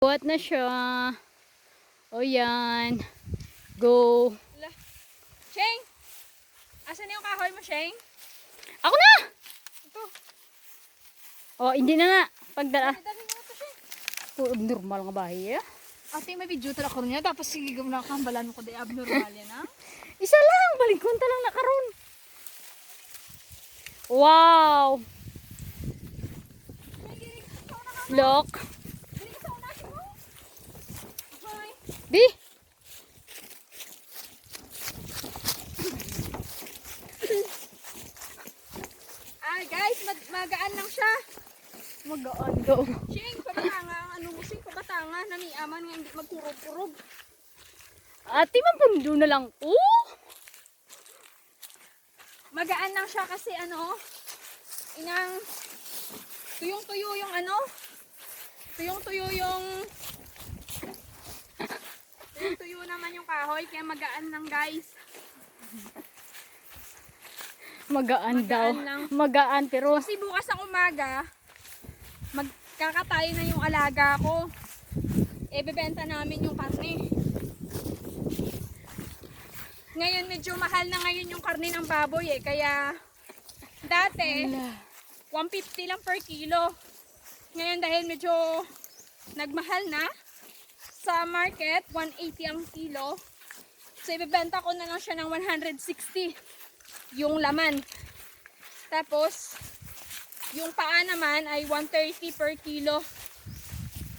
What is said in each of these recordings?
Buhat na siya. O yan. Go. Sheng! Asan na yung kahoy mo, Sheng? Ako na! Ito. O, hindi na na. Pagdala. Dali mo ito, Sheng. Normal nga bahay. Ate, may video tala ko niya. Tapos sige na kambalan ko. Di abnormal yan, ha? Isa lang. Baligkunta lang na karon. Wow. Look. Di. Ay, guys, magaan lang siya. Magaan daw. Sheng, pabatanga. Ano mo, Sheng, pabatanga. Naniaman nga hindi magkurog-kurog. Ate, mapundo na lang. Magaan lang siya kasi ano, inang tuyong-tuyo yung ano, tuyong-tuyo naman yung kahoy, kaya magaan lang, guys. Magaan daw. lang. Magaan pero Kasi bukas ng umaga, magkakatay na yung alaga ko. Bebenta namin yung karne. Ngayon medyo mahal na ngayon yung karne ng baboy kaya dati 150 lang per kilo. Ngayon dahil medyo nagmahal na sa market, 180 ang kilo. So ibebenta ko na lang siya ng 160 yung laman. Tapos yung paa naman ay 130 per kilo.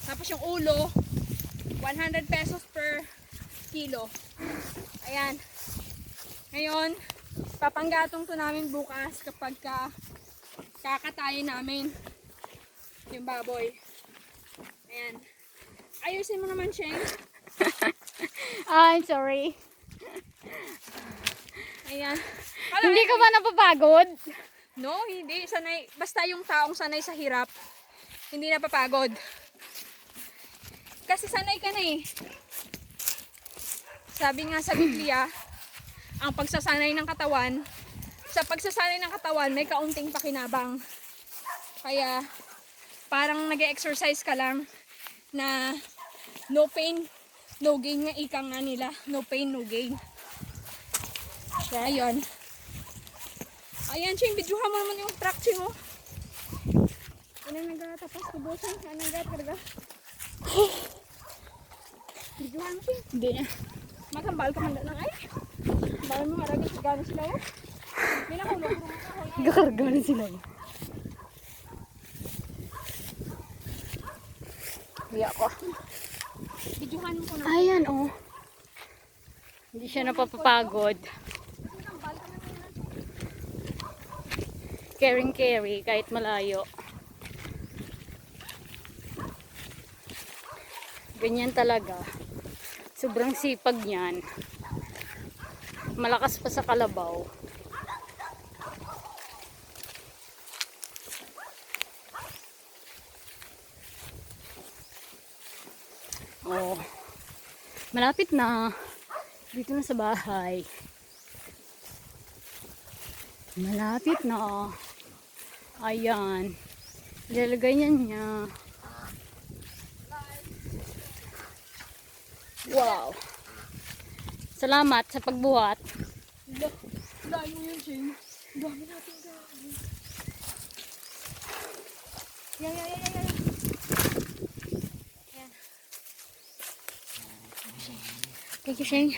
Tapos yung ulo 100 pesos per kilo. Ayan. Ngayon, papanggatong to namin bukas kapag kakatayin namin yung baboy. Ayan. Ayusin mo naman, Sheng. I'm sorry. Ayan. Hindi ka ba napapagod? No, hindi. Sanay, basta yung taong sanay sa hirap, hindi napapagod. Kasi sanay ka na eh. Sabi nga sa Biblia, ang pagsasanay ng katawan, sa pagsasanay ng katawan, may kaunting pakinabang. Kaya, parang nag-exercise ka lang na no pain, no gain nga ikang nga nila. No pain, no gain. Ayun. Ayan, Ching, videohan mo naman yung truck, Ching, oh. Ano nagtatapos ko, bosan? Ano nagtatapos? Videohan mo, Ching. Hindi na. Matambal ka man lang ay. Bakit mo haragin sa gano'n sila oh? May nakulog mo ako. Gakarga na sila. Hindi ako. Videohan mo ko na. Ayan oh. Hindi siya napapapagod. Caring carry kahit malayo. Ganyan talaga. Sobrang sipag niyan. Malakas pa sa kalabaw. Oh. Malapit na. Dito na sa bahay. Malapit na. Ayan. Ilalagay niya. Wow. Salamat sa pagbuhat. Layo yun, Ching. Dami natin gawin. Yan. Thank you, Shane.